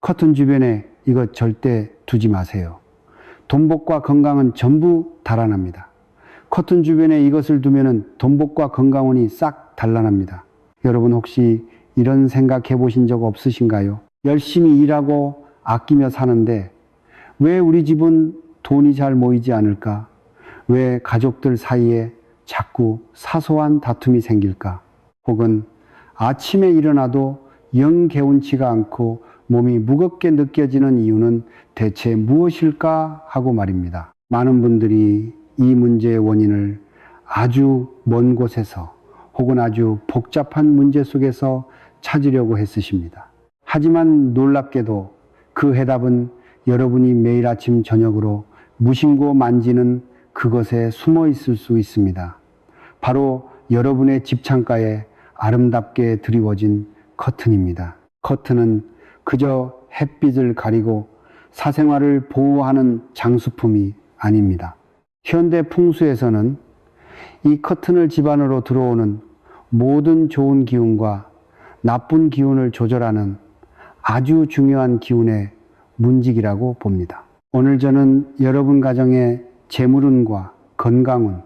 커튼 주변에 이거 절대 두지 마세요. 돈복과 건강은 전부 달아납니다. 커튼 주변에 이것을 두면은 돈복과 건강운이 싹 단란합니다. 여러분 혹시 이런 생각 해보신 적 없으신가요? 열심히 일하고 아끼며 사는데 왜 우리 집은 돈이 잘 모이지 않을까? 왜 가족들 사이에 자꾸 사소한 다툼이 생길까? 혹은 아침에 일어나도 영 개운치가 않고 몸이 무겁게 느껴지는 이유는 대체 무엇일까 하고 말입니다. 많은 분들이 이 문제의 원인을 아주 먼 곳에서 혹은 아주 복잡한 문제 속에서 찾으려고 애쓰십니다. 하지만 놀랍게도 그 해답은 여러분이 매일 아침 저녁으로 무심코 만지는 그것에 숨어 있을 수 있습니다. 바로 여러분의 집 창가에 아름답게 드리워진 커튼입니다. 커튼은 그저 햇빛을 가리고 사생활을 보호하는 장수품이 아닙니다. 현대 풍수에서는 이 커튼을 집 안으로 들어오는 모든 좋은 기운과 나쁜 기운을 조절하는 아주 중요한 기운의 문직이라고 봅니다. 오늘 저는 여러분 가정의 재물운과 건강운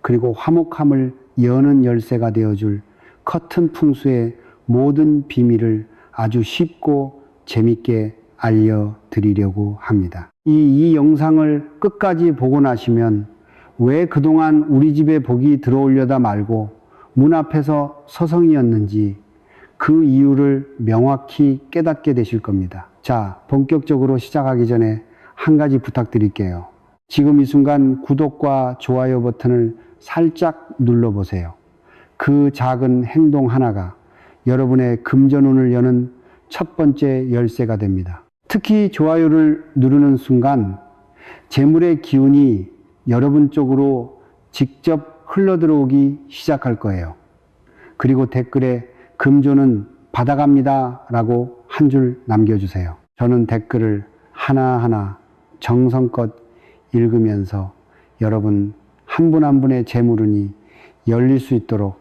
그리고 화목함을 여는 열쇠가 되어줄 커튼 풍수의 모든 비밀을 아주 쉽고 재밌게 알려드리려고 합니다. 이 영상을 끝까지 보고 나시면 왜 그동안 우리 집에 복이 들어오려다 말고 문 앞에서 서성이었는지 그 이유를 명확히 깨닫게 되실 겁니다. 자, 본격적으로 시작하기 전에 한 가지 부탁드릴게요. 지금 이 순간 구독과 좋아요 버튼을 살짝 눌러보세요. 그 작은 행동 하나가 여러분의 금전운을 여는 첫 번째 열쇠가 됩니다. 특히 좋아요를 누르는 순간 재물의 기운이 여러분 쪽으로 직접 흘러들어오기 시작할 거예요. 그리고 댓글에 금전은 받아갑니다 라고 한 줄 남겨주세요. 저는 댓글을 하나하나 정성껏 읽으면서 여러분 한 분 한 분의 재물운이 열릴 수 있도록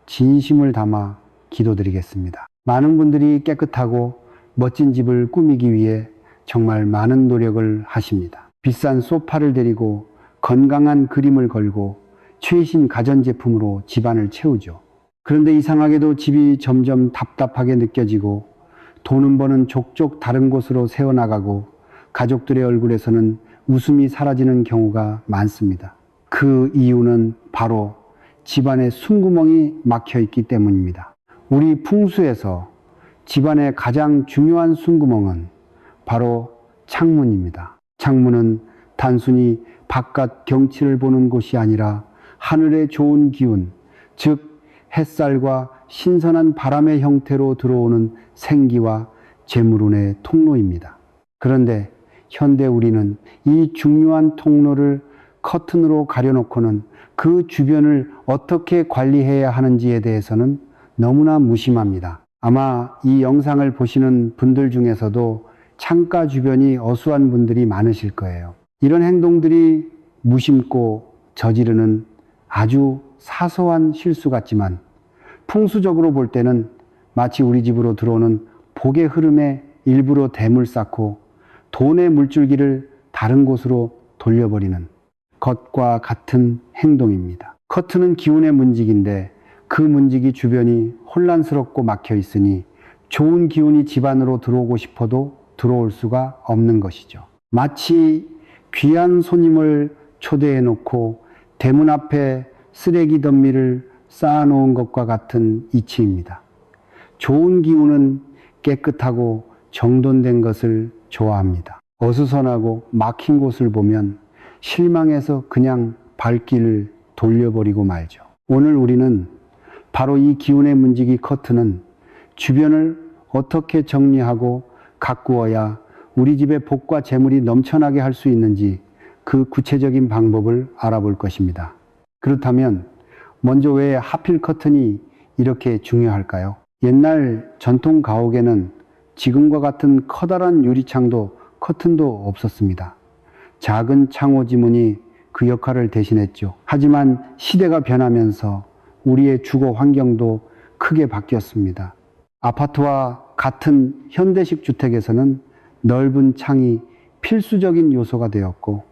진심을 담아 기도드리겠습니다. 많은 분들이 깨끗하고 멋진 집을 꾸미기 위해 정말 많은 노력을 하십니다. 비싼 소파를 데리고 건강한 그림을 걸고 최신 가전제품으로 집안을 채우죠. 그런데 이상하게도 집이 점점 답답하게 느껴지고 돈은 버는 족족 다른 곳으로 새어나가고 가족들의 얼굴에서는 웃음이 사라지는 경우가 많습니다. 그 이유는 바로 집안에 숨구멍이 막혀 있기 때문입니다. 우리 풍수에서 집안의 가장 중요한 숨구멍은 바로 창문입니다. 창문은 단순히 바깥 경치를 보는 곳이 아니라 하늘의 좋은 기운, 즉 햇살과 신선한 바람의 형태로 들어오는 생기와 재물운의 통로입니다. 그런데 현대 우리는 이 중요한 통로를 커튼으로 가려놓고는 그 주변을 어떻게 관리해야 하는지에 대해서는 너무나 무심합니다. 아마 이 영상을 보시는 분들 중에서도 창가 주변이 어수한 분들이 많으실 거예요. 이런 행동들이 무심코 저지르는 아주 사소한 실수 같지만 풍수적으로 볼 때는 마치 우리 집으로 들어오는 복의 흐름에 일부러 댐을 쌓고 돈의 물줄기를 다른 곳으로 돌려버리는 것과 같은 행동입니다. 커튼은 기운의 문직인데 그 문직이 주변이 혼란스럽고 막혀 있으니 좋은 기운이 집 안으로 들어오고 싶어도 들어올 수가 없는 것이죠. 마치 귀한 손님을 초대해 놓고 대문 앞에 쓰레기 덤미를 쌓아놓은 것과 같은 이치입니다. 좋은 기운은 깨끗하고 정돈된 것을 좋아합니다. 어수선하고 막힌 곳을 보면 실망해서 그냥 발길을 돌려버리고 말죠. 오늘 우리는 바로 이 기운의 문지기 커튼은 주변을 어떻게 정리하고 가꾸어야 우리 집의 복과 재물이 넘쳐나게 할 수 있는지 그 구체적인 방법을 알아볼 것입니다. 그렇다면 먼저 왜 하필 커튼이 이렇게 중요할까요? 옛날 전통 가옥에는 지금과 같은 커다란 유리창도 커튼도 없었습니다. 작은 창호지문이 그 역할을 대신했죠. 하지만 시대가 변하면서 우리의 주거 환경도 크게 바뀌었습니다. 아파트와 같은 현대식 주택에서는 넓은 창이 필수적인 요소가 되었고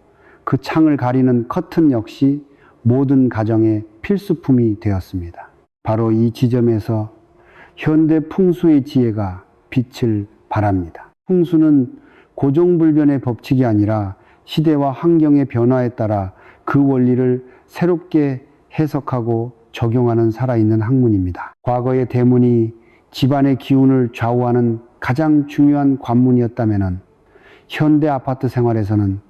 그 창을 가리는 커튼 역시 모든 가정의 필수품이 되었습니다. 바로 이 지점에서 현대 풍수의 지혜가 빛을 발합니다. 풍수는 고정불변의 법칙이 아니라 시대와 환경의 변화에 따라 그 원리를 새롭게 해석하고 적용하는 살아있는 학문입니다. 과거의 대문이 집안의 기운을 좌우하는 가장 중요한 관문이었다면 현대 아파트 생활에서는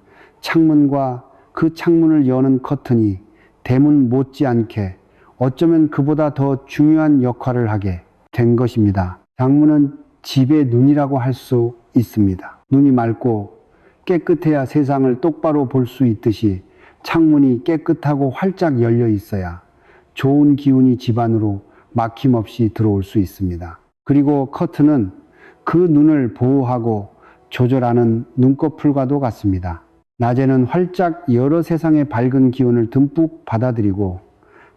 창문과 그 창문을 여는 커튼이 대문 못지않게 어쩌면 그보다 더 중요한 역할을 하게 된 것입니다. 창문은 집의 눈이라고 할 수 있습니다. 눈이 맑고 깨끗해야 세상을 똑바로 볼 수 있듯이 창문이 깨끗하고 활짝 열려 있어야 좋은 기운이 집 안으로 막힘없이 들어올 수 있습니다. 그리고 커튼은 그 눈을 보호하고 조절하는 눈꺼풀과도 같습니다. 낮에는 활짝 여러 세상의 밝은 기운을 듬뿍 받아들이고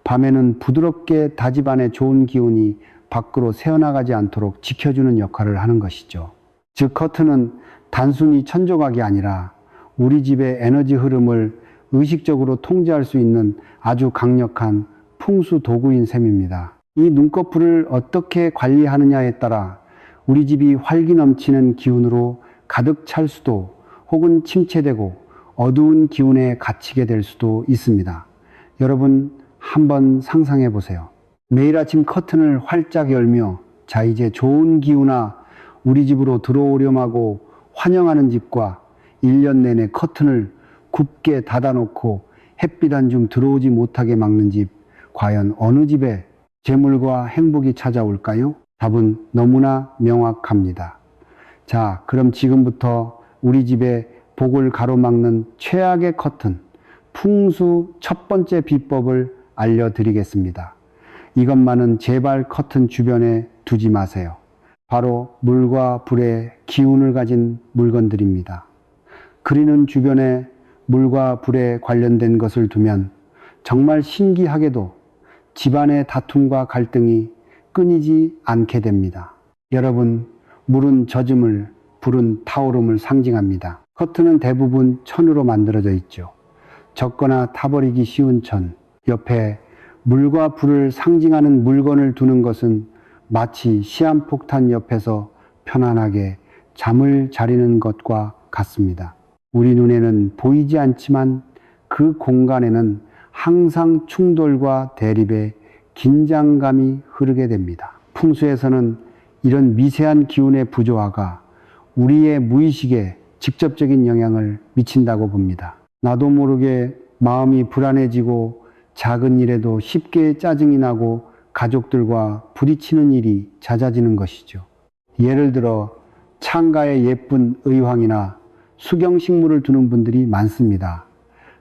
밤에는 부드럽게 다집 안의 좋은 기운이 밖으로 새어나가지 않도록 지켜주는 역할을 하는 것이죠. 즉 커튼은 단순히 천조각이 아니라 우리 집의 에너지 흐름을 의식적으로 통제할 수 있는 아주 강력한 풍수 도구인 셈입니다. 이 눈꺼풀을 어떻게 관리하느냐에 따라 우리 집이 활기 넘치는 기운으로 가득 찰 수도 혹은 침체되고 어두운 기운에 갇히게 될 수도 있습니다. 여러분 한번 상상해 보세요. 매일 아침 커튼을 활짝 열며 자 이제 좋은 기운아 우리 집으로 들어오렴 하고 환영하는 집과 1년 내내 커튼을 굽게 닫아놓고 햇빛 한 줌 들어오지 못하게 막는 집, 과연 어느 집에 재물과 행복이 찾아올까요? 답은 너무나 명확합니다. 자, 그럼 지금부터 우리 집에 복을 가로막는 최악의 커튼, 풍수 첫 번째 비법을 알려드리겠습니다. 이것만은 제발 커튼 주변에 두지 마세요. 바로 물과 불의 기운을 가진 물건들입니다. 그리는 주변에 물과 불에 관련된 것을 두면 정말 신기하게도 집안의 다툼과 갈등이 끊이지 않게 됩니다. 여러분, 물은 젖음을, 불은 타오름을 상징합니다. 커튼은 대부분 천으로 만들어져 있죠. 젖거나 타버리기 쉬운 천, 옆에 물과 불을 상징하는 물건을 두는 것은 마치 시한폭탄 옆에서 편안하게 잠을 자리는 것과 같습니다. 우리 눈에는 보이지 않지만 그 공간에는 항상 충돌과 대립의 긴장감이 흐르게 됩니다. 풍수에서는 이런 미세한 기운의 부조화가 우리의 무의식에 직접적인 영향을 미친다고 봅니다. 나도 모르게 마음이 불안해지고 작은 일에도 쉽게 짜증이 나고 가족들과 부딪히는 일이 잦아지는 것이죠. 예를 들어 창가에 예쁜 의황이나 수경식물을 두는 분들이 많습니다.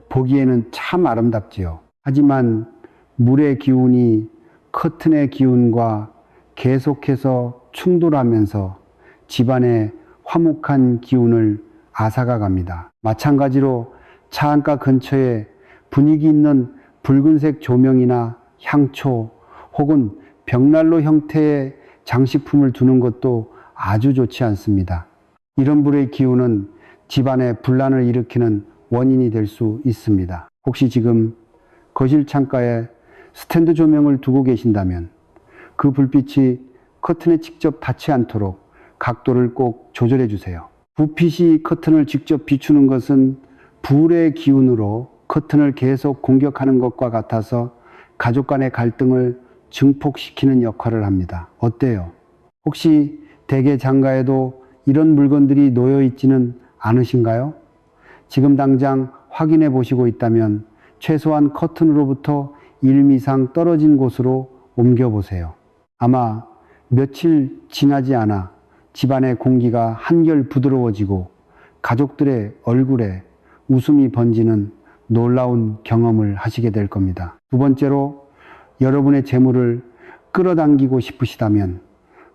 보기에는 참 아름답지요. 하지만 물의 기운이 커튼의 기운과 계속해서 충돌하면서 집안의 화목한 기운을 앗아가 갑니다. 마찬가지로 차 안가 근처에 분위기 있는 붉은색 조명이나 향초 혹은 벽난로 형태의 장식품을 두는 것도 아주 좋지 않습니다. 이런 불의 기운은 집안에 분란을 일으키는 원인이 될 수 있습니다. 혹시 지금 거실 창가에 스탠드 조명을 두고 계신다면 그 불빛이 커튼에 직접 닿지 않도록 각도를 꼭 조절해 주세요. 불빛이 커튼을 직접 비추는 것은 불의 기운으로 커튼을 계속 공격하는 것과 같아서 가족 간의 갈등을 증폭시키는 역할을 합니다. 어때요? 혹시 댁의 장가에도 이런 물건들이 놓여 있지는 않으신가요? 지금 당장 확인해 보시고 있다면 최소한 커튼으로부터 1미 이상 떨어진 곳으로 옮겨 보세요. 아마 며칠 지나지 않아 집안의 공기가 한결 부드러워지고 가족들의 얼굴에 웃음이 번지는 놀라운 경험을 하시게 될 겁니다. 두 번째로 여러분의 재물을 끌어당기고 싶으시다면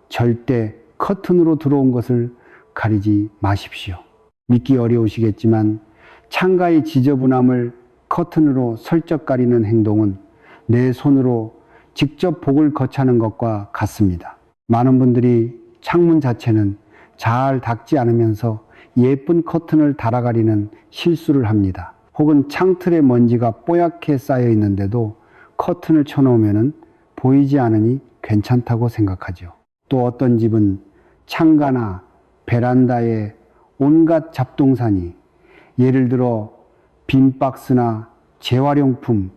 절대 커튼으로 들어온 것을 가리지 마십시오. 믿기 어려우시겠지만 창가의 지저분함을 커튼으로 슬쩍 가리는 행동은 내 손으로 직접 복을 거차는 것과 같습니다. 많은 분들이 창문 자체는 잘 닫지 않으면서 예쁜 커튼을 달아가리는 실수를 합니다. 혹은 창틀에 먼지가 뽀얗게 쌓여 있는데도 커튼을 쳐놓으면 보이지 않으니 괜찮다고 생각하죠. 또 어떤 집은 창가나 베란다에 온갖 잡동사니, 예를 들어 빈 박스나 재활용품,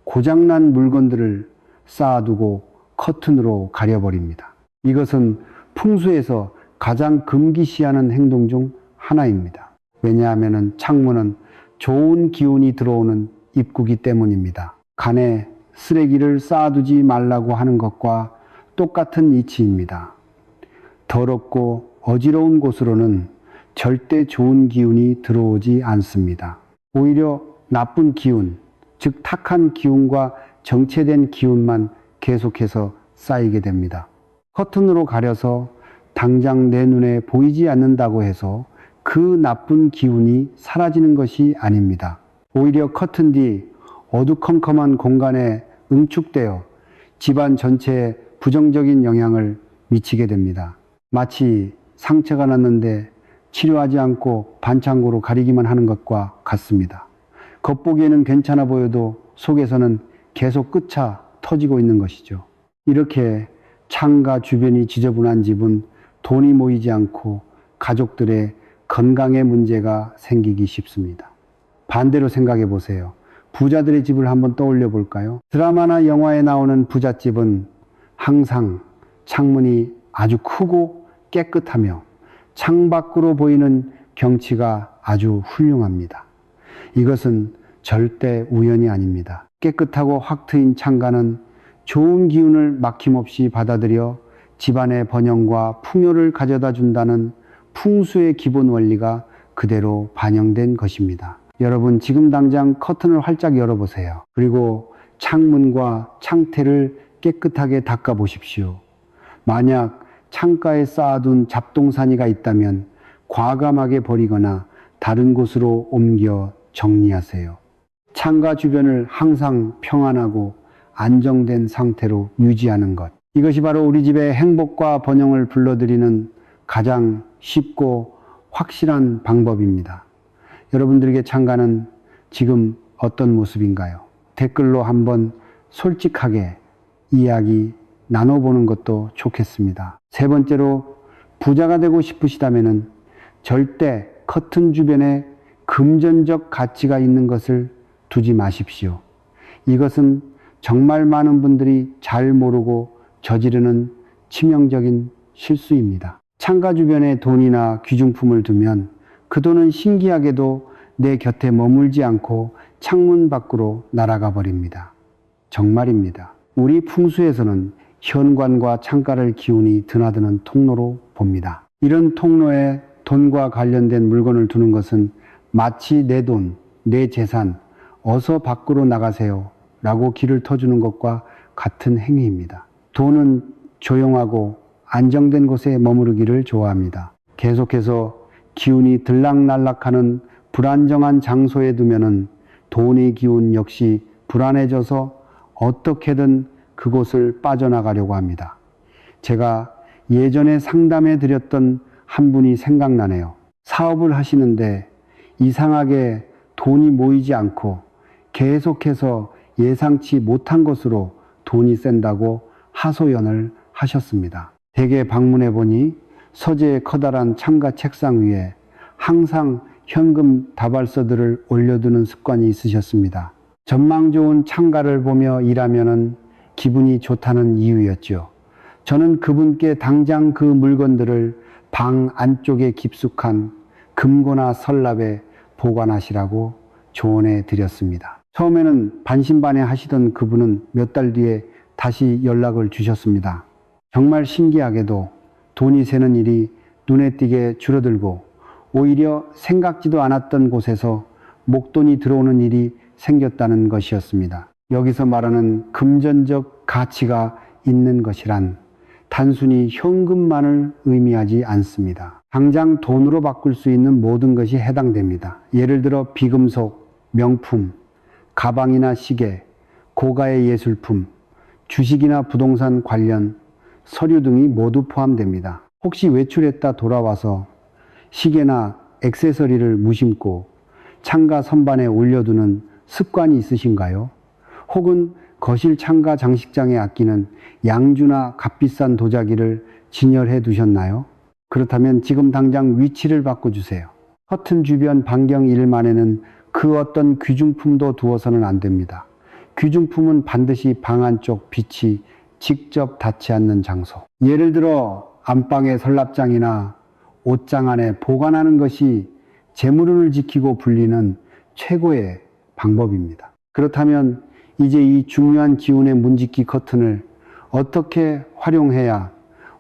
고장난 물건들을 쌓아두고 커튼으로 가려버립니다. 이것은 풍수에서 가장 금기시하는 행동 중 하나입니다. 왜냐하면 창문은 좋은 기운이 들어오는 입구기 때문입니다. 간에 쓰레기를 쌓아두지 말라고 하는 것과 똑같은 이치입니다. 더럽고 어지러운 곳으로는 절대 좋은 기운이 들어오지 않습니다. 오히려 나쁜 기운, 즉 탁한 기운과 정체된 기운만 계속해서 쌓이게 됩니다. 커튼으로 가려서 당장 내 눈에 보이지 않는다고 해서 그 나쁜 기운이 사라지는 것이 아닙니다. 오히려 커튼 뒤 어두컴컴한 공간에 응축되어 집안 전체에 부정적인 영향을 미치게 됩니다. 마치 상처가 났는데 치료하지 않고 반창고로 가리기만 하는 것과 같습니다. 겉보기에는 괜찮아 보여도 속에서는 계속 끄차 터지고 있는 것이죠. 이렇게 창가 주변이 지저분한 집은 돈이 모이지 않고 가족들의 건강에 문제가 생기기 쉽습니다. 반대로 생각해 보세요. 부자들의 집을 한번 떠올려 볼까요? 드라마나 영화에 나오는 부잣집은 항상 창문이 아주 크고 깨끗하며 창밖으로 보이는 경치가 아주 훌륭합니다. 이것은 절대 우연이 아닙니다. 깨끗하고 확 트인 창가는 좋은 기운을 막힘없이 받아들여 집안의 번영과 풍요를 가져다 준다는 풍수의 기본 원리가 그대로 반영된 것입니다. 여러분, 지금 당장 커튼을 활짝 열어보세요. 그리고 창문과 창태를 깨끗하게 닦아 보십시오. 만약 창가에 쌓아둔 잡동사니가 있다면 과감하게 버리거나 다른 곳으로 옮겨 정리하세요. 창가 주변을 항상 평안하고 안정된 상태로 유지하는 것. 이것이 바로 우리 집의 행복과 번영을 불러들이는 가장 쉽고 확실한 방법입니다. 여러분들에게 창가는 지금 어떤 모습인가요? 댓글로 한번 솔직하게 이야기 나눠보는 것도 좋겠습니다. 세 번째로, 부자가 되고 싶으시다면 절대 커튼 주변에 금전적 가치가 있는 것을 두지 마십시오. 이것은 정말 많은 분들이 잘 모르고 저지르는 치명적인 실수입니다. 창가 주변에 돈이나 귀중품을 두면 그 돈은 신기하게도 내 곁에 머물지 않고 창문 밖으로 날아가 버립니다. 정말입니다. 우리 풍수에서는 현관과 창가를 기운이 드나드는 통로로 봅니다. 이런 통로에 돈과 관련된 물건을 두는 것은 마치 내 돈, 내 재산, 어서 밖으로 나가세요 라고 길을 터주는 것과 같은 행위입니다. 돈은 조용하고 안정된 곳에 머무르기를 좋아합니다. 계속해서 기운이 들락날락하는 불안정한 장소에 두면은 돈의 기운 역시 불안해져서 어떻게든 그곳을 빠져나가려고 합니다. 제가 예전에 상담해 드렸던 한 분이 생각나네요. 사업을 하시는데 이상하게 돈이 모이지 않고 계속해서 예상치 못한 것으로 돈이 샌다고 하소연을 하셨습니다. 댁에 방문해 보니 서재의 커다란 창가 책상 위에 항상 현금 다발서들을 올려두는 습관이 있으셨습니다. 전망 좋은 창가를 보며 일하면은 기분이 좋다는 이유였죠. 저는 그분께 당장 그 물건들을 방 안쪽에 깊숙한 금고나 서랍에 보관하시라고 조언해 드렸습니다. 처음에는 반신반의 하시던 그분은 몇 달 뒤에 다시 연락을 주셨습니다. 정말 신기하게도 돈이 새는 일이 눈에 띄게 줄어들고 오히려 생각지도 않았던 곳에서 목돈이 들어오는 일이 생겼다는 것이었습니다. 여기서 말하는 금전적 가치가 있는 것이란 단순히 현금만을 의미하지 않습니다. 당장 돈으로 바꿀 수 있는 모든 것이 해당됩니다. 예를 들어 비금속, 명품, 가방이나 시계, 고가의 예술품, 주식이나 부동산 관련 서류 등이 모두 포함됩니다. 혹시 외출했다 돌아와서 시계나 액세서리를 무심코 창가 선반에 올려두는 습관이 있으신가요? 혹은 거실 창가 장식장에 아끼는 양주나 값비싼 도자기를 진열해 두셨나요? 그렇다면 지금 당장 위치를 바꿔주세요. 커튼 주변 반경 1만에는 그 어떤 귀중품도 두어서는 안 됩니다. 귀중품은 반드시 방 안쪽 빛이 직접 닿지 않는 장소. 예를 들어 안방의 서랍장이나 옷장 안에 보관하는 것이 재물운을 지키고 불리는 최고의 방법입니다. 그렇다면 이제 이 중요한 기운의 문지기 커튼을 어떻게 활용해야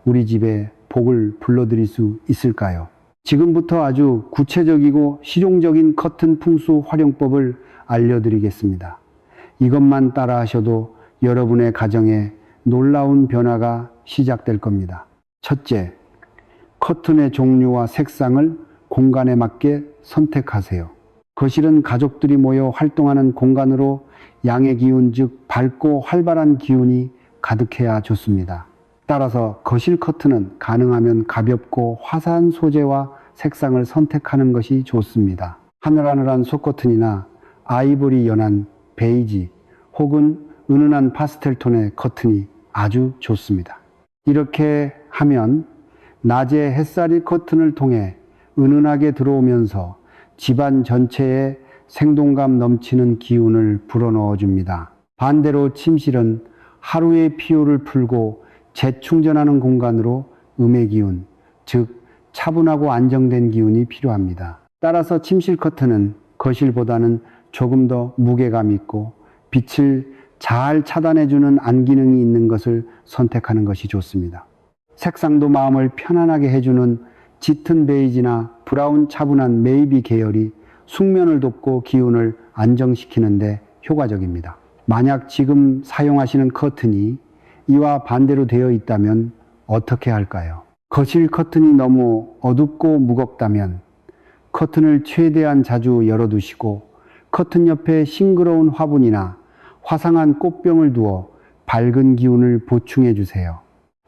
우리 집에 복을 불러들일 수 있을까요? 지금부터 아주 구체적이고 실용적인 커튼 풍수 활용법을 알려드리겠습니다. 이것만 따라 하셔도 여러분의 가정에 놀라운 변화가 시작될 겁니다. 첫째, 커튼의 종류와 색상을 공간에 맞게 선택하세요. 거실은 가족들이 모여 활동하는 공간으로 양의 기운, 즉 밝고 활발한 기운이 가득해야 좋습니다. 따라서 거실 커튼은 가능하면 가볍고 화사한 소재와 색상을 선택하는 것이 좋습니다. 하늘하늘한 속커튼이나 아이보리 연한 베이지 혹은 은은한 파스텔 톤의 커튼이 아주 좋습니다. 이렇게 하면 낮에 햇살이 커튼을 통해 은은하게 들어오면서 집안 전체에 생동감 넘치는 기운을 불어넣어 줍니다. 반대로 침실은 하루의 피로를 풀고 재충전하는 공간으로 음의 기운, 즉 차분하고 안정된 기운이 필요합니다. 따라서 침실 커튼은 거실보다는 조금 더 무게감 있고 빛을 잘 차단해주는 안기능이 있는 것을 선택하는 것이 좋습니다. 색상도 마음을 편안하게 해주는 짙은 베이지나 브라운 차분한 네이비 계열이 숙면을 돕고 기운을 안정시키는 데 효과적입니다. 만약 지금 사용하시는 커튼이 이와 반대로 되어 있다면 어떻게 할까요? 거실 커튼이 너무 어둡고 무겁다면 커튼을 최대한 자주 열어두시고 커튼 옆에 싱그러운 화분이나 화상한 꽃병을 두어 밝은 기운을 보충해 주세요.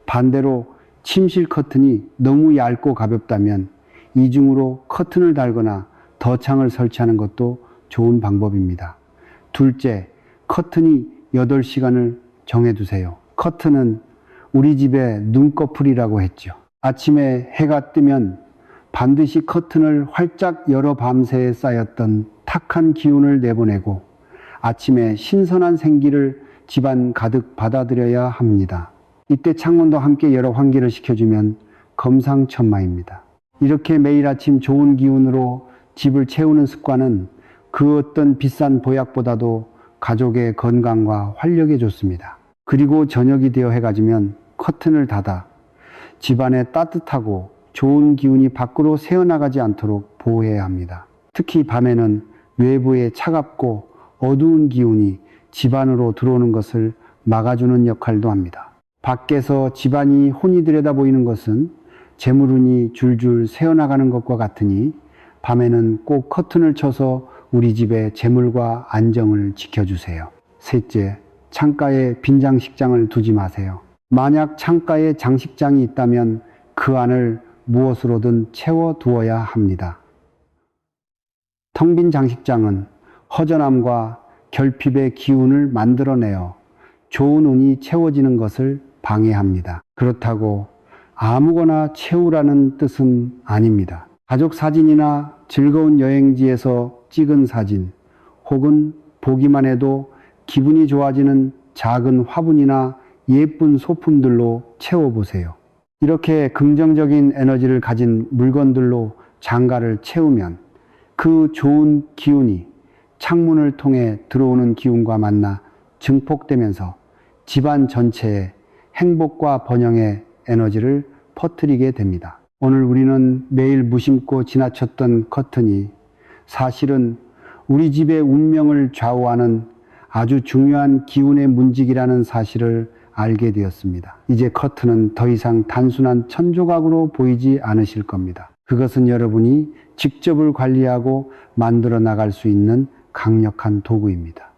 반대로 침실 커튼이 너무 얇고 가볍다면 이중으로 커튼을 달거나 덧창을 설치하는 것도 좋은 방법입니다. 둘째, 커튼이 8시간을 정해두세요. 커튼은 우리 집의 눈꺼풀이라고 했죠. 아침에 해가 뜨면 반드시 커튼을 활짝 열어 밤새에 쌓였던 탁한 기운을 내보내고 아침에 신선한 생기를 집안 가득 받아들여야 합니다. 이때 창문도 함께 열어 환기를 시켜주면 검상천마입니다. 이렇게 매일 아침 좋은 기운으로 집을 채우는 습관은 그 어떤 비싼 보약보다도 가족의 건강과 활력에 좋습니다. 그리고 저녁이 되어 해가 지면 커튼을 닫아 집안에 따뜻하고 좋은 기운이 밖으로 새어나가지 않도록 보호해야 합니다. 특히 밤에는 외부의 차갑고 어두운 기운이 집안으로 들어오는 것을 막아주는 역할도 합니다. 밖에서 집안이 혼이 들여다 보이는 것은 재물운이 줄줄 새어나가는 것과 같으니 밤에는 꼭 커튼을 쳐서 우리 집의 재물과 안정을 지켜주세요. 셋째, 창가에 빈 장식장을 두지 마세요. 만약 창가에 장식장이 있다면 그 안을 무엇으로든 채워두어야 합니다. 텅 빈 장식장은 허전함과 결핍의 기운을 만들어내어 좋은 운이 채워지는 것을 방해합니다. 그렇다고 아무거나 채우라는 뜻은 아닙니다. 가족 사진이나 즐거운 여행지에서 찍은 사진 혹은 보기만 해도 기분이 좋아지는 작은 화분이나 예쁜 소품들로 채워보세요. 이렇게 긍정적인 에너지를 가진 물건들로 장가를 채우면 그 좋은 기운이 창문을 통해 들어오는 기운과 만나 증폭되면서 집안 전체에 행복과 번영의 에너지를 퍼뜨리게 됩니다. 오늘 우리는 매일 무심코 지나쳤던 커튼이 사실은 우리 집의 운명을 좌우하는 아주 중요한 기운의 문직이라는 사실을 알게 되었습니다. 이제 커튼은 더 이상 단순한 천조각으로 보이지 않으실 겁니다. 그것은 여러분이 직접을 관리하고 만들어 나갈 수 있는 강력한 도구입니다.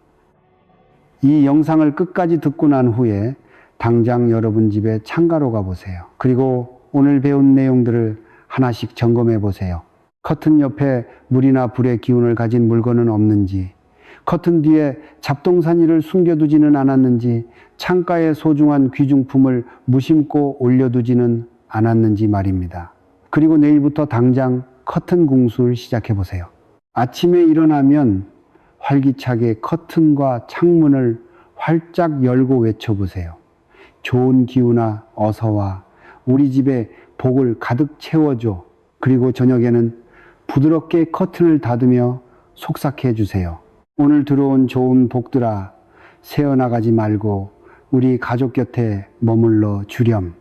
이 영상을 끝까지 듣고 난 후에 당장 여러분 집에 창가로 가보세요. 그리고 오늘 배운 내용들을 하나씩 점검해 보세요. 커튼 옆에 물이나 불의 기운을 가진 물건은 없는지, 커튼 뒤에 잡동사니를 숨겨두지는 않았는지, 창가에 소중한 귀중품을 무심코 올려두지는 않았는지 말입니다. 그리고 내일부터 당장 커튼 공수를 시작해 보세요. 아침에 일어나면 활기차게 커튼과 창문을 활짝 열고 외쳐보세요. 좋은 기운아 어서와, 우리 집에 복을 가득 채워줘. 그리고 저녁에는 부드럽게 커튼을 닫으며 속삭해 주세요. 오늘 들어온 좋은 복들아, 새어나가지 말고 우리 가족 곁에 머물러 주렴.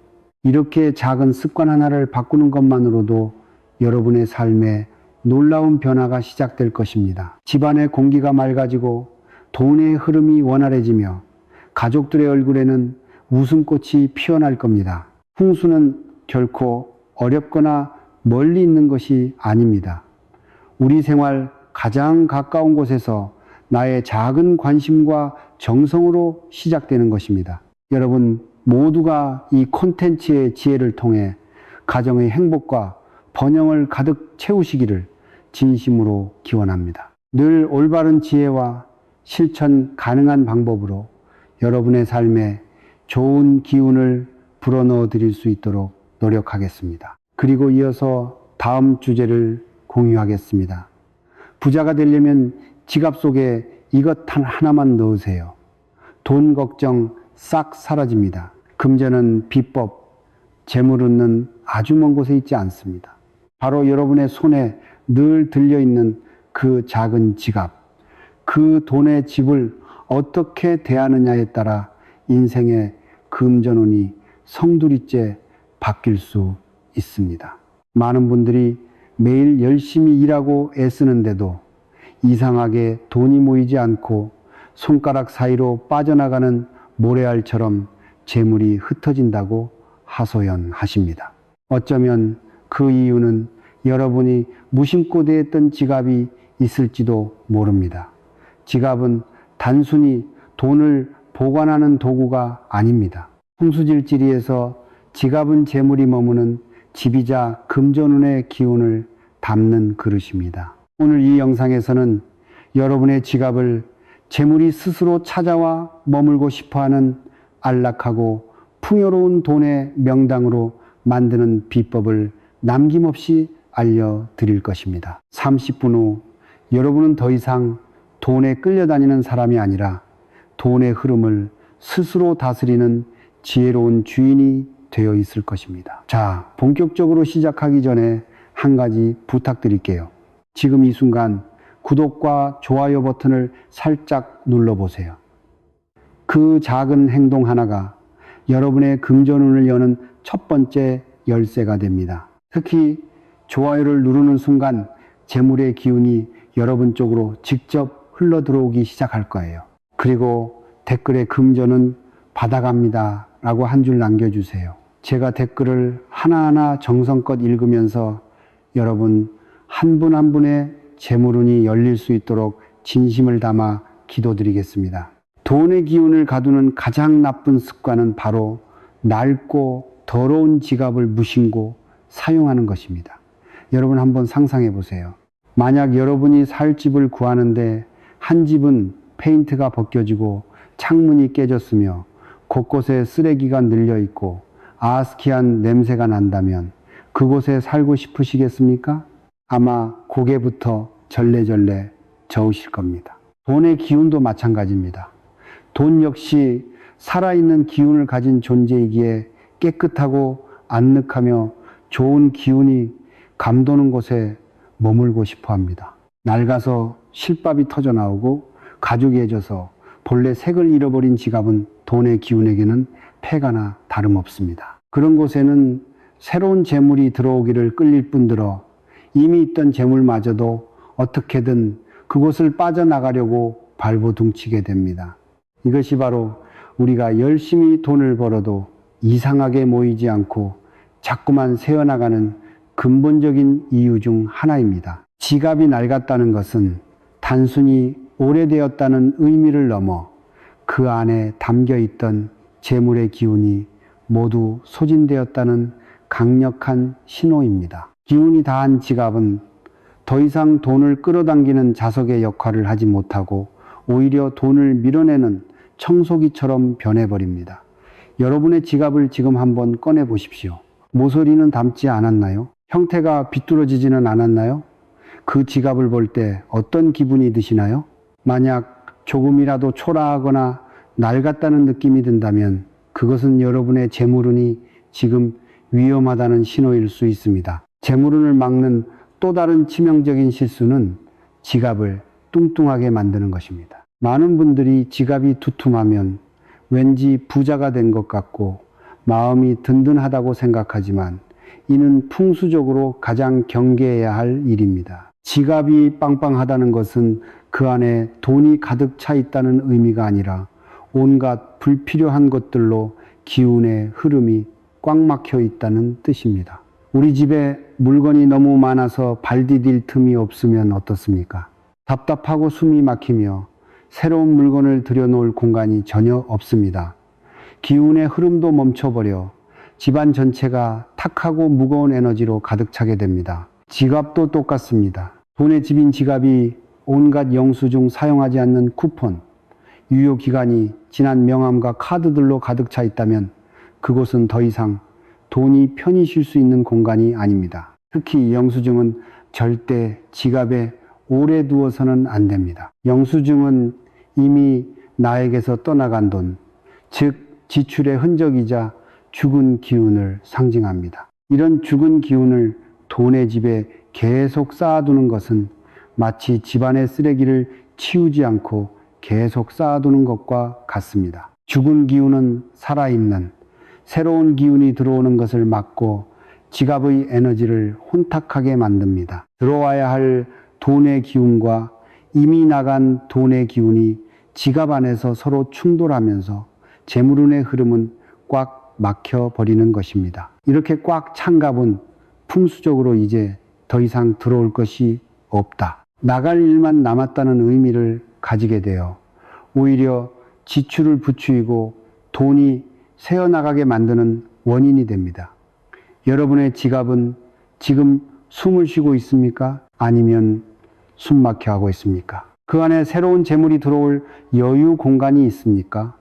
이렇게 작은 습관 하나를 바꾸는 것만으로도 여러분의 삶에 놀라운 변화가 시작될 것입니다. 집안의 공기가 맑아지고 돈의 흐름이 원활해지며 가족들의 얼굴에는 웃음꽃이 피어날 겁니다. 풍수는 결코 어렵거나 멀리 있는 것이 아닙니다. 우리 생활 가장 가까운 곳에서 나의 작은 관심과 정성으로 시작되는 것입니다. 여러분 모두가 이 콘텐츠의 지혜를 통해 가정의 행복과 번영을 가득 채우시기를 진심으로 기원합니다. 늘 올바른 지혜와 실천 가능한 방법으로 여러분의 삶에 좋은 기운을 불어넣어 드릴 수 있도록 노력하겠습니다. 그리고 이어서 다음 주제를 공유하겠습니다. 부자가 되려면 지갑 속에 이것 하나만 넣으세요. 돈 걱정 싹 사라집니다. 금전은 비법, 재물은 아주 먼 곳에 있지 않습니다. 바로 여러분의 손에 늘 들려있는 그 작은 지갑, 그 돈의 집을 어떻게 대하느냐에 따라 인생의 금전운이 성두리째 바뀔 수 있습니다. 많은 분들이 매일 열심히 일하고 애쓰는데도 이상하게 돈이 모이지 않고 손가락 사이로 빠져나가는 모래알처럼 재물이 흩어진다고 하소연하십니다. 어쩌면 그 이유는 여러분이 무심코 대했던 지갑이 있을지도 모릅니다. 지갑은 단순히 돈을 보관하는 도구가 아닙니다. 풍수질지리에서 지갑은 재물이 머무는 집이자 금전운의 기운을 담는 그릇입니다. 오늘 이 영상에서는 여러분의 지갑을 재물이 스스로 찾아와 머물고 싶어하는 안락하고 풍요로운 돈의 명당으로 만드는 비법을 남김없이 알려드릴 것입니다. 30분 후 여러분은 더 이상 돈에 끌려다니는 사람이 아니라 돈의 흐름을 스스로 다스리는 지혜로운 주인이 되어 있을 것입니다. 자, 본격적으로 시작하기 전에 한 가지 부탁드릴게요. 지금 이 순간 구독과 좋아요 버튼을 살짝 눌러보세요. 그 작은 행동 하나가 여러분의 금전운을 여는 첫 번째 열쇠가 됩니다. 특히 좋아요를 누르는 순간 재물의 기운이 여러분 쪽으로 직접 흘러 들어오기 시작할 거예요. 그리고 댓글에 금전은 받아갑니다 라고 한 줄 남겨주세요. 제가 댓글을 하나하나 정성껏 읽으면서 여러분 한 분 한 분의 재물운이 열릴 수 있도록 진심을 담아 기도드리겠습니다. 돈의 기운을 가두는 가장 나쁜 습관은 바로 낡고 더러운 지갑을 무심코 사용하는 것입니다. 여러분 한번 상상해 보세요. 만약 여러분이 살 집을 구하는데 한 집은 페인트가 벗겨지고 창문이 깨졌으며 곳곳에 쓰레기가 늘려 있고 아스키한 냄새가 난다면 그곳에 살고 싶으시겠습니까? 아마 고개부터 절레절레 저으실 겁니다. 돈의 기운도 마찬가지입니다. 돈 역시 살아있는 기운을 가진 존재이기에 깨끗하고 안늑하며 좋은 기운이 감도는 곳에 머물고 싶어 합니다. 낡아서 실밥이 터져 나오고 가죽이 해져서 본래 색을 잃어버린 지갑은 돈의 기운에게는 폐가나 다름없습니다. 그런 곳에는 새로운 재물이 들어오기를 끌릴 뿐더러 이미 있던 재물마저도 어떻게든 그곳을 빠져나가려고 발버둥치게 됩니다. 이것이 바로 우리가 열심히 돈을 벌어도 이상하게 모이지 않고 자꾸만 새어나가는 근본적인 이유 중 하나입니다. 지갑이 낡았다는 것은 단순히 오래되었다는 의미를 넘어 그 안에 담겨있던 재물의 기운이 모두 소진되었다는 강력한 신호입니다. 기운이 다한 지갑은 더 이상 돈을 끌어당기는 자석의 역할을 하지 못하고 오히려 돈을 밀어내는 청소기처럼 변해버립니다. 여러분의 지갑을 지금 한번 꺼내 보십시오. 모서리는 닮지 않았나요? 형태가 비뚤어지지는 않았나요? 그 지갑을 볼 때 어떤 기분이 드시나요? 만약 조금이라도 초라하거나 낡았다는 느낌이 든다면 그것은 여러분의 재물운이 지금 위험하다는 신호일 수 있습니다. 재물운을 막는 또 다른 치명적인 실수는 지갑을 뚱뚱하게 만드는 것입니다. 많은 분들이 지갑이 두툼하면 왠지 부자가 된 것 같고 마음이 든든하다고 생각하지만 이는 풍수적으로 가장 경계해야 할 일입니다. 지갑이 빵빵하다는 것은 그 안에 돈이 가득 차 있다는 의미가 아니라 온갖 불필요한 것들로 기운의 흐름이 꽉 막혀 있다는 뜻입니다. 우리 집에 물건이 너무 많아서 발 디딜 틈이 없으면 어떻습니까? 답답하고 숨이 막히며 새로운 물건을 들여놓을 공간이 전혀 없습니다. 기운의 흐름도 멈춰버려 집안 전체가 탁하고 무거운 에너지로 가득 차게 됩니다. 지갑도 똑같습니다. 돈의 집인 지갑이 온갖 영수증 사용하지 않는 쿠폰, 유효기간이 지난 명함과 카드들로 가득 차 있다면 그곳은 더 이상 돈이 편히 쉴 수 있는 공간이 아닙니다. 특히 영수증은 절대 지갑에 오래 두어서는 안 됩니다. 영수증은 이미 나에게서 떠나간 돈, 즉 지출의 흔적이자 죽은 기운을 상징합니다. 이런 죽은 기운을 돈의 집에 계속 쌓아두는 것은 마치 집안의 쓰레기를 치우지 않고 계속 쌓아두는 것과 같습니다. 죽은 기운은 살아있는 새로운 기운이 들어오는 것을 막고 지갑의 에너지를 혼탁하게 만듭니다. 들어와야 할 돈의 기운과 이미 나간 돈의 기운이 지갑 안에서 서로 충돌하면서 재물운의 흐름은 꽉 막혀버리는 것입니다. 이렇게 꽉 찬 갑은 풍수적으로 이제 더 이상 들어올 것이 없다. 나갈 일만 남았다는 의미를 가지게 되어 오히려 지출을 부추기고 돈이 새어나가게 만드는 원인이 됩니다. 여러분의 지갑은 지금 숨을 쉬고 있습니까? 아니면 숨막혀 하고 있습니까? 그 안에 새로운 재물이 들어올 여유 공간이 있습니까?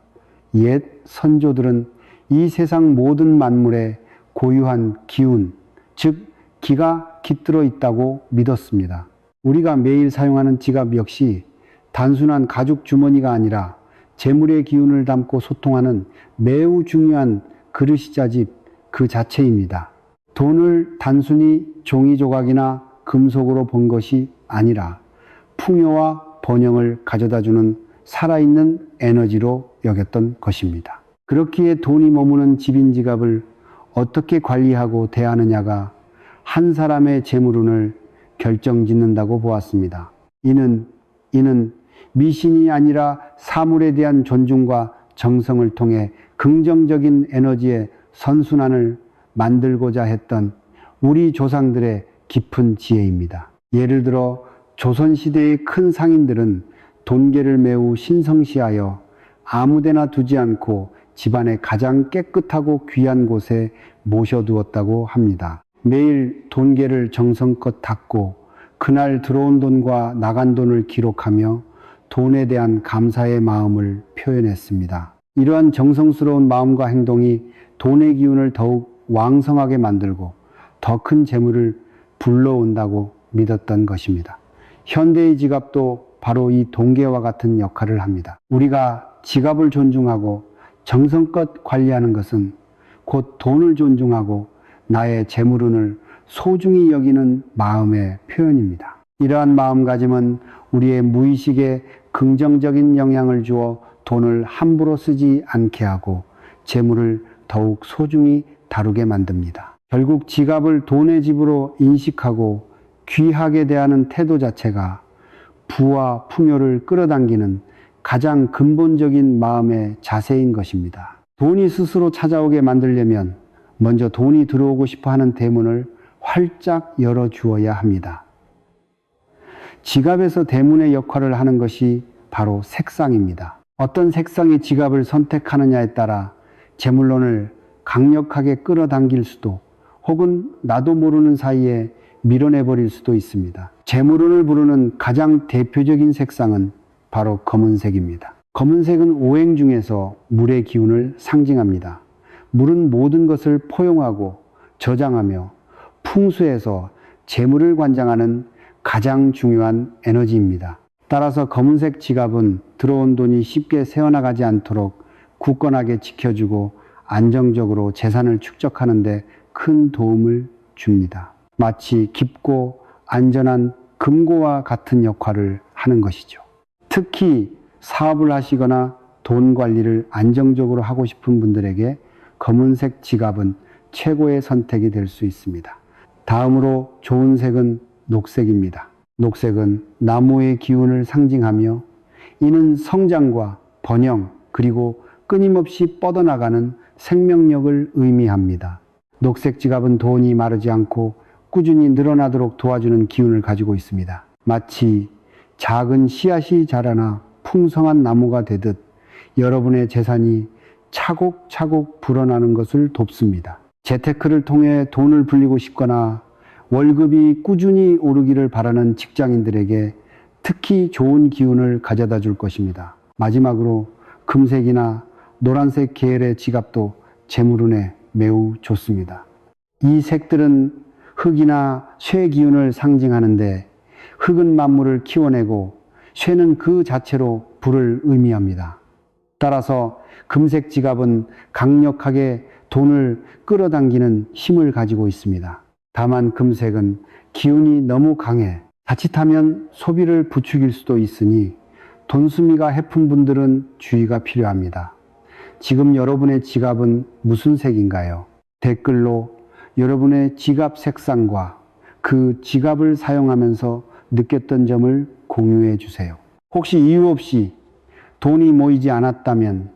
옛 선조들은 이 세상 모든 만물에 고유한 기운, 즉 기가 깃들어 있다고 믿었습니다. 우리가 매일 사용하는 지갑 역시 단순한 가죽 주머니가 아니라 재물의 기운을 담고 소통하는 매우 중요한 그릇이자집 그 자체입니다. 돈을 단순히 종이 조각이나 금속으로 본 것이 아니라 풍요와 번영을 가져다주는 살아있는 에너지로 여겼던 것입니다. 그렇기에 돈이 머무는 집인 지갑을 어떻게 관리하고 대하느냐가 한 사람의 재물운을 결정짓는다고 보았습니다. 이는 미신이 아니라 사물에 대한 존중과 정성을 통해 긍정적인 에너지의 선순환을 만들고자 했던 우리 조상들의 깊은 지혜입니다. 예를 들어 조선시대의 큰 상인들은 돈계를 매우 신성시하여 아무데나 두지 않고 집안의 가장 깨끗하고 귀한 곳에 모셔두었다고 합니다. 매일 돈계를 정성껏 닦고 그날 들어온 돈과 나간 돈을 기록하며 돈에 대한 감사의 마음을 표현했습니다. 이러한 정성스러운 마음과 행동이 돈의 기운을 더욱 왕성하게 만들고 더 큰 재물을 불러온다고 믿었던 것입니다. 현대의 지갑도 바로 이 돈계와 같은 역할을 합니다. 우리가 지갑을 존중하고 정성껏 관리하는 것은 곧 돈을 존중하고 나의 재물운을 소중히 여기는 마음의 표현입니다. 이러한 마음가짐은 우리의 무의식에 긍정적인 영향을 주어 돈을 함부로 쓰지 않게 하고 재물을 더욱 소중히 다루게 만듭니다. 결국 지갑을 돈의 집으로 인식하고 귀하게 대하는 태도 자체가 부와 풍요를 끌어당기는 가장 근본적인 마음의 자세인 것입니다. 돈이 스스로 찾아오게 만들려면 먼저 돈이 들어오고 싶어 하는 대문을 활짝 열어주어야 합니다. 지갑에서 대문의 역할을 하는 것이 바로 색상입니다. 어떤 색상의 지갑을 선택하느냐에 따라 재물론을 강력하게 끌어당길 수도 혹은 나도 모르는 사이에 밀어내버릴 수도 있습니다. 재물운을 부르는 가장 대표적인 색상은 바로 검은색입니다. 검은색은 오행 중에서 물의 기운을 상징합니다. 물은 모든 것을 포용하고 저장하며 풍수에서 재물을 관장하는 가장 중요한 에너지입니다. 따라서 검은색 지갑은 들어온 돈이 쉽게 새어나가지 않도록 굳건하게 지켜주고 안정적으로 재산을 축적하는 데 큰 도움을 줍니다. 마치 깊고 안전한 금고와 같은 역할을 하는 것이죠. 특히 사업을 하시거나 돈 관리를 안정적으로 하고 싶은 분들에게 검은색 지갑은 최고의 선택이 될 수 있습니다. 다음으로 좋은 색은 녹색입니다. 녹색은 나무의 기운을 상징하며 이는 성장과 번영 그리고 끊임없이 뻗어나가는 생명력을 의미합니다. 녹색 지갑은 돈이 마르지 않고 꾸준히 늘어나도록 도와주는 기운을 가지고 있습니다. 마치 작은 씨앗이 자라나 풍성한 나무가 되듯 여러분의 재산이 차곡차곡 불어나는 것을 돕습니다. 재테크를 통해 돈을 불리고 싶거나 월급이 꾸준히 오르기를 바라는 직장인들에게 특히 좋은 기운을 가져다 줄 것입니다. 마지막으로 금색이나 노란색 계열의 지갑도 재물운에 매우 좋습니다. 이 색들은 흙이나 쇠 기운을 상징하는데 흙은 만물을 키워내고 쇠는 그 자체로 불을 의미합니다. 따라서 금색 지갑은 강력하게 돈을 끌어당기는 힘을 가지고 있습니다. 다만 금색은 기운이 너무 강해 자칫하면 소비를 부추길 수도 있으니 돈수미가 해픈 분들은 주의가 필요합니다. 지금 여러분의 지갑은 무슨 색인가요? 댓글로 여러분의 지갑 색상과 그 지갑을 사용하면서 느꼈던 점을 공유해 주세요. 혹시 이유 없이 돈이 모이지 않았다면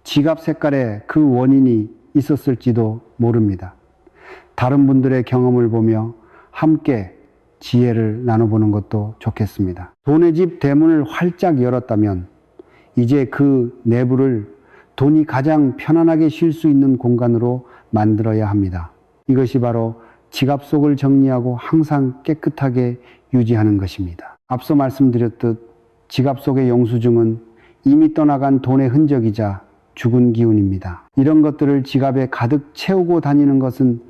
지갑 색깔에 그 원인이 있었을지도 모릅니다. 다른 분들의 경험을 보며 함께 지혜를 나눠보는 것도 좋겠습니다. 돈의 집 대문을 활짝 열었다면 이제 그 내부를 돈이 가장 편안하게 쉴 수 있는 공간으로 만들어야 합니다. 이것이 바로 지갑 속을 정리하고 항상 깨끗하게 유지하는 것입니다. 앞서 말씀드렸듯 지갑 속의 영수증은 이미 떠나간 돈의 흔적이자 죽은 기운입니다. 이런 것들을 지갑에 가득 채우고 다니는 것은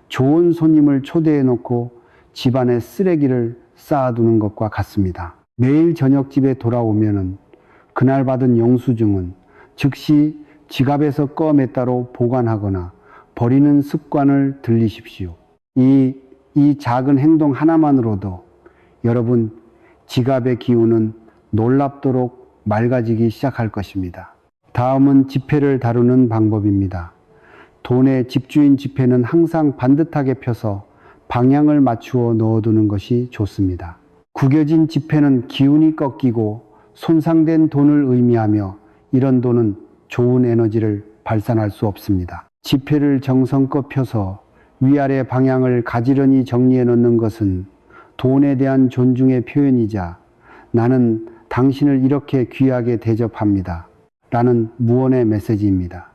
좋은 손님을 초대해 놓고 집안에 쓰레기를 쌓아두는 것과 같습니다. 매일 저녁 집에 돌아오면은 그날 받은 영수증은 즉시 지갑에서 꺼내 따로 보관하거나 버리는 습관을 들이십시오. 이 작은 행동 하나만으로도 여러분 지갑의 기운은 놀랍도록 맑아지기 시작할 것입니다. 다음은 지폐를 다루는 방법입니다. 돈의 집주인 지폐는 항상 반듯하게 펴서 방향을 맞추어 넣어두는 것이 좋습니다. 구겨진 지폐는 기운이 꺾이고 손상된 돈을 의미하며 이런 돈은 좋은 에너지를 발산할 수 없습니다. 지폐를 정성껏 펴서 위아래 방향을 가지런히 정리해 놓는 것은 돈에 대한 존중의 표현이자 나는 당신을 이렇게 귀하게 대접합니다. 라는 무언의 메시지입니다.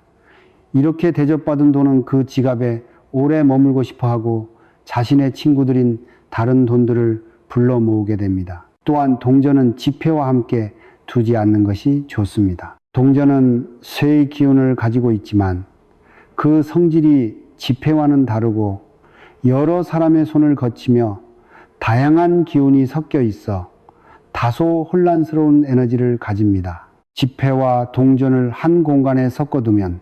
이렇게 대접받은 돈은 그 지갑에 오래 머물고 싶어 하고 자신의 친구들인 다른 돈들을 불러 모으게 됩니다. 또한 동전은 지폐와 함께 두지 않는 것이 좋습니다. 동전은 쇠의 기운을 가지고 있지만 그 성질이 지폐와는 다르고 여러 사람의 손을 거치며 다양한 기운이 섞여 있어 다소 혼란스러운 에너지를 가집니다. 지폐와 동전을 한 공간에 섞어두면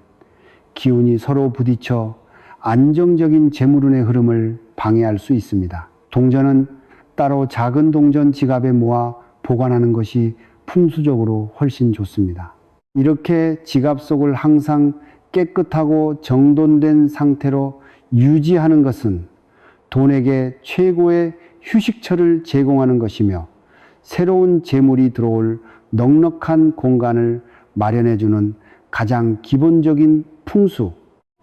기운이 서로 부딪혀 안정적인 재물운의 흐름을 방해할 수 있습니다. 동전은 따로 작은 동전 지갑에 모아 보관하는 것이 풍수적으로 훨씬 좋습니다. 이렇게 지갑 속을 항상 깨끗하고 정돈된 상태로 유지하는 것은 돈에게 최고의 휴식처를 제공하는 것이며 새로운 재물이 들어올 넉넉한 공간을 마련해주는 가장 기본적인 풍수,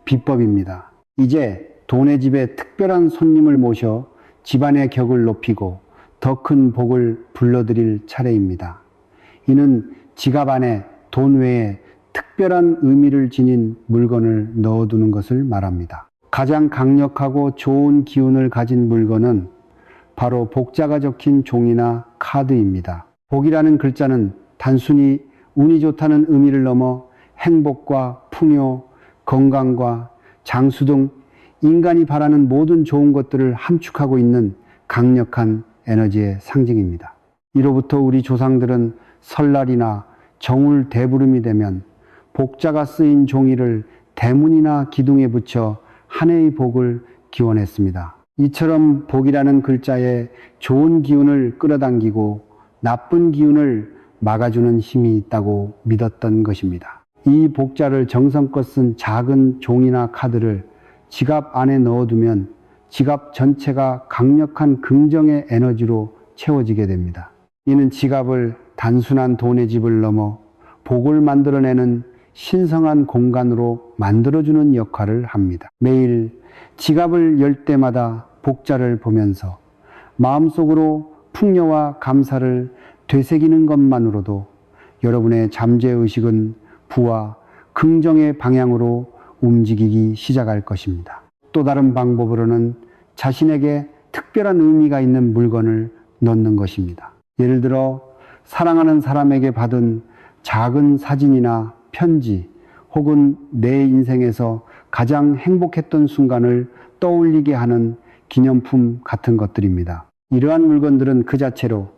비법입니다. 이제 돈의 집에 특별한 손님을 모셔 집안의 격을 높이고 더 큰 복을 불러드릴 차례입니다. 이는 지갑 안에 돈 외에 특별한 의미를 지닌 물건을 넣어두는 것을 말합니다. 가장 강력하고 좋은 기운을 가진 물건은 바로 복자가 적힌 종이나 카드입니다. 복이라는 글자는 단순히 운이 좋다는 의미를 넘어 행복과 풍요, 건강과 장수 등 인간이 바라는 모든 좋은 것들을 함축하고 있는 강력한 에너지의 상징입니다. 이로부터 우리 조상들은 설날이나 정울 대부름이 되면 복자가 쓰인 종이를 대문이나 기둥에 붙여 한 해의 복을 기원했습니다. 이처럼 복이라는 글자에 좋은 기운을 끌어당기고 나쁜 기운을 막아주는 힘이 있다고 믿었던 것입니다. 이 복자를 정성껏 쓴 작은 종이나 카드를 지갑 안에 넣어두면 지갑 전체가 강력한 긍정의 에너지로 채워지게 됩니다. 이는 지갑을 단순한 돈의 집을 넘어 복을 만들어내는 신성한 공간으로 만들어주는 역할을 합니다. 매일 지갑을 열 때마다 복자를 보면서 마음속으로 풍요와 감사를 되새기는 것만으로도 여러분의 잠재의식은 부와 긍정의 방향으로 움직이기 시작할 것입니다. 또 다른 방법으로는 자신에게 특별한 의미가 있는 물건을 넣는 것입니다. 예를 들어 사랑하는 사람에게 받은 작은 사진이나 편지 혹은 내 인생에서 가장 행복했던 순간을 떠올리게 하는 기념품 같은 것들입니다. 이러한 물건들은 그 자체로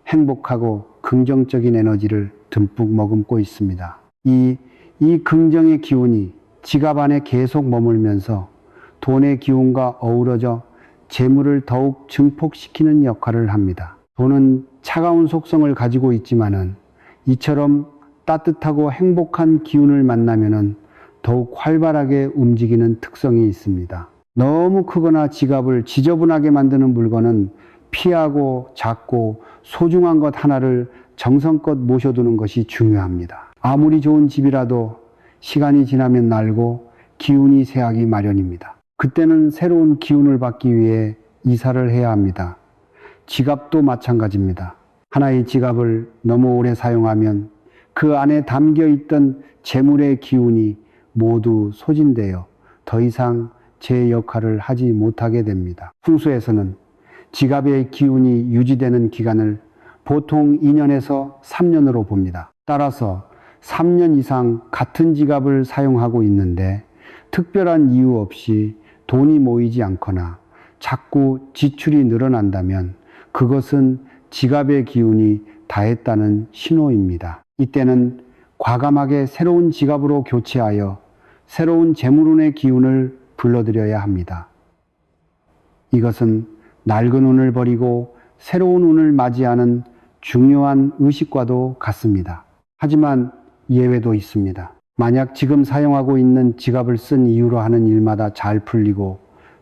행복하고 긍정적인 에너지를 듬뿍 머금고 있습니다. 이 긍정의 기운이 지갑 안에 계속 머물면서 돈의 기운과 어우러져 재물을 더욱 증폭시키는 역할을 합니다. 돈은 차가운 속성을 가지고 있지만은 이처럼 따뜻하고 행복한 기운을 만나면은 더욱 활발하게 움직이는 특성이 있습니다. 너무 크거나 지갑을 지저분하게 만드는 물건은 피하고 작고 소중한 것 하나를 정성껏 모셔두는 것이 중요합니다. 아무리 좋은 집이라도 시간이 지나면 낡고 기운이 쇠하기 마련입니다. 그때는 새로운 기운을 받기 위해 이사를 해야 합니다. 지갑도 마찬가지입니다. 하나의 지갑을 너무 오래 사용하면 그 안에 담겨 있던 재물의 기운이 모두 소진되어 더 이상 제 역할을 하지 못하게 됩니다. 풍수에서는 지갑의 기운이 유지되는 기간을 보통 2년에서 3년으로 봅니다. 따라서 3년 이상 같은 지갑을 사용하고 있는데 특별한 이유 없이 돈이 모이지 않거나 자꾸 지출이 늘어난다면 그것은 지갑의 기운이 다했다는 신호입니다. 이때는 과감하게 새로운 지갑으로 교체하여 새로운 재물운의 기운을 불러들여야 합니다. 이것은 낡은 운을 버리고 새로운 운을 맞이하는 중요한 의식과도 같습니다. 하지만 예외도 있습니다. 만약 지금 사용하고 있는 지갑을 쓴 이유로 하는 일마다 잘 풀리고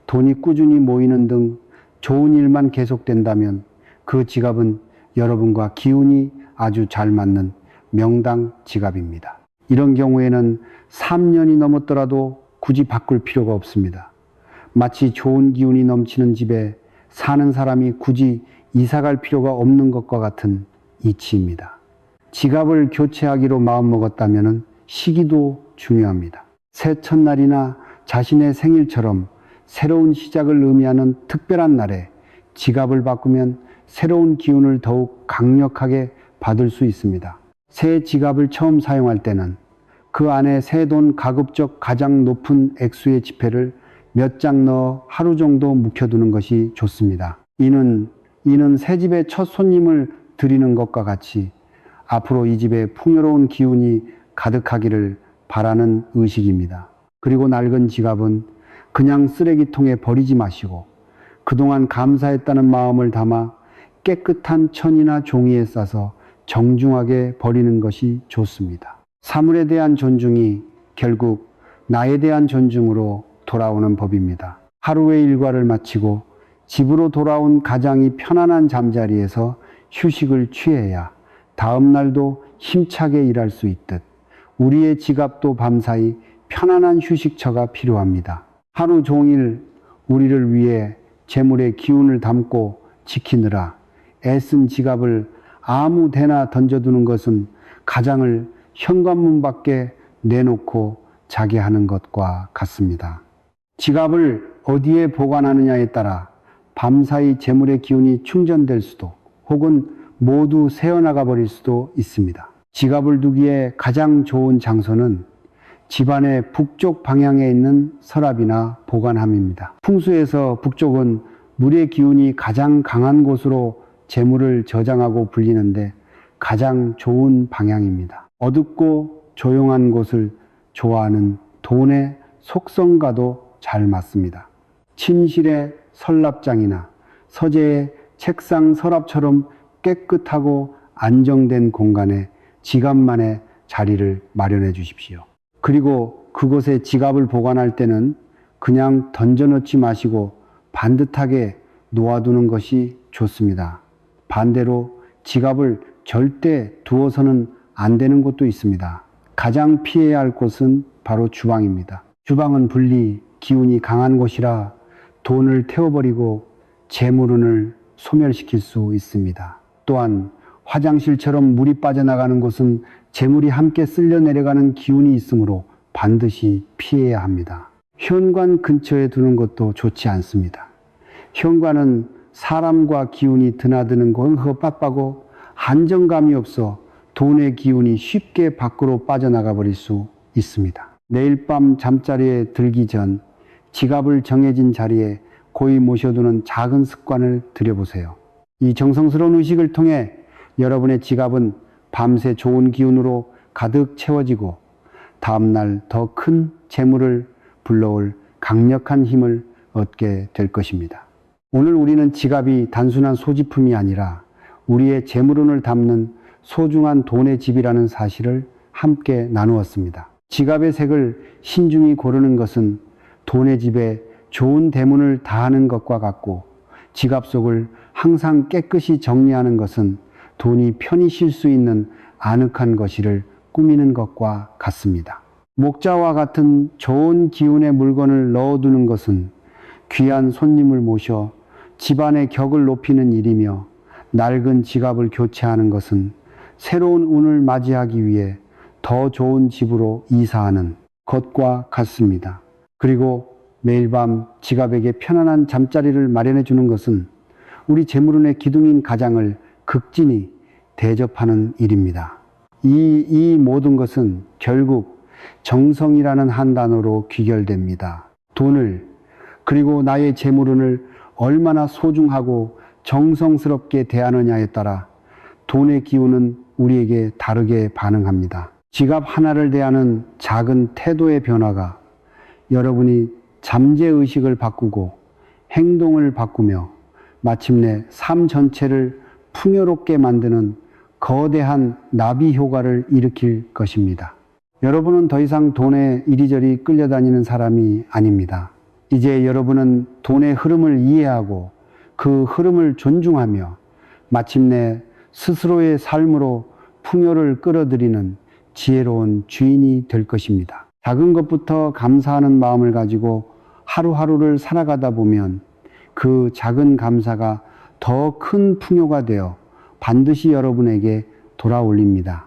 돈이 꾸준히 모이는 등 좋은 일만 계속된다면 그 지갑은 여러분과 기운이 아주 잘 맞는 명당 지갑입니다. 이런 경우에는 3년이 넘었더라도 굳이 바꿀 필요가 없습니다. 마치 좋은 기운이 넘치는 집에 사는 사람이 굳이 이사갈 필요가 없는 것과 같은 이치입니다. 지갑을 교체하기로 마음먹었다면 시기도 중요합니다. 새 첫날이나 자신의 생일처럼 새로운 시작을 의미하는 특별한 날에 지갑을 바꾸면 새로운 기운을 더욱 강력하게 받을 수 있습니다. 새 지갑을 처음 사용할 때는 그 안에 새 돈 가급적 가장 높은 액수의 지폐를 몇 장 넣어 하루 정도 묵혀두는 것이 좋습니다. 이는 새 집에 첫 손님을 드리는 것과 같이 앞으로 이 집에 풍요로운 기운이 가득하기를 바라는 의식입니다. 그리고 낡은 지갑은 그냥 쓰레기통에 버리지 마시고 그동안 감사했다는 마음을 담아 깨끗한 천이나 종이에 싸서 정중하게 버리는 것이 좋습니다. 사물에 대한 존중이 결국 나에 대한 존중으로 돌아오는 법입니다. 하루의 일과를 마치고 집으로 돌아온 가장이 편안한 잠자리에서 휴식을 취해야 다음 날도 힘차게 일할 수 있듯 우리의 지갑도 밤사이 편안한 휴식처가 필요합니다. 하루 종일 우리를 위해 재물의 기운을 담고 지키느라 애쓴 지갑을 아무 데나 던져두는 것은 가장을 현관문 밖에 내놓고 자게 하는 것과 같습니다. 지갑을 어디에 보관하느냐에 따라 밤사이 재물의 기운이 충전될 수도 혹은 모두 새어나가 버릴 수도 있습니다. 지갑을 두기에 가장 좋은 장소는 집안의 북쪽 방향에 있는 서랍이나 보관함입니다. 풍수에서 북쪽은 물의 기운이 가장 강한 곳으로 재물을 저장하고 불리는데 가장 좋은 방향입니다. 어둡고 조용한 곳을 좋아하는 돈의 속성과도 잘 맞습니다. 침실의 서랍장이나 서재의 책상 서랍처럼 깨끗하고 안정된 공간에 지갑만의 자리를 마련해 주십시오. 그리고 그곳에 지갑을 보관할 때는 그냥 던져놓지 마시고 반듯하게 놓아두는 것이 좋습니다. 반대로 지갑을 절대 두어서는 안 되는 곳도 있습니다. 가장 피해야 할 곳은 바로 주방입니다. 주방은 분리, 기운이 강한 곳이라 돈을 태워버리고 재물운을 소멸시킬 수 있습니다. 또한 화장실처럼 물이 빠져나가는 곳은 재물이 함께 쓸려 내려가는 기운이 있으므로 반드시 피해야 합니다. 현관 근처에 두는 것도 좋지 않습니다. 현관은 사람과 기운이 드나드는 곳 빡빡하고 안정감이 없어 돈의 기운이 쉽게 밖으로 빠져나가 버릴 수 있습니다. 내일 밤 잠자리에 들기 전 지갑을 정해진 자리에 고이 모셔두는 작은 습관을 들여보세요. 이 정성스러운 의식을 통해 여러분의 지갑은 밤새 좋은 기운으로 가득 채워지고 다음날 더 큰 재물을 불러올 강력한 힘을 얻게 될 것입니다. 오늘 우리는 지갑이 단순한 소지품이 아니라 우리의 재물운을 담는 소중한 돈의 집이라는 사실을 함께 나누었습니다. 지갑의 색을 신중히 고르는 것은 돈의 집에 좋은 대문을 다하는 것과 같고 지갑 속을 항상 깨끗이 정리하는 것은 돈이 편히 쉴 수 있는 아늑한 거실을 꾸미는 것과 같습니다. 목자와 같은 좋은 기운의 물건을 넣어두는 것은 귀한 손님을 모셔 집안의 격을 높이는 일이며 낡은 지갑을 교체하는 것은 새로운 운을 맞이하기 위해 더 좋은 집으로 이사하는 것과 같습니다. 그리고 매일 밤 지갑에게 편안한 잠자리를 마련해 주는 것은 우리 재물운의 기둥인 가장을 극진히 대접하는 일입니다. 이 모든 것은 결국 정성이라는 한 단어로 귀결됩니다. 돈을 그리고 나의 재물운을 얼마나 소중하고 정성스럽게 대하느냐에 따라 돈의 기운은 우리에게 다르게 반응합니다. 지갑 하나를 대하는 작은 태도의 변화가 여러분이 잠재의식을 바꾸고 행동을 바꾸며 마침내 삶 전체를 풍요롭게 만드는 거대한 나비 효과를 일으킬 것입니다. 여러분은 더 이상 돈에 이리저리 끌려다니는 사람이 아닙니다. 이제 여러분은 돈의 흐름을 이해하고 그 흐름을 존중하며 마침내 스스로의 삶으로 풍요를 끌어들이는 지혜로운 주인이 될 것입니다. 작은 것부터 감사하는 마음을 가지고 하루하루를 살아가다 보면 그 작은 감사가 더 큰 풍요가 되어 반드시 여러분에게 돌아올립니다.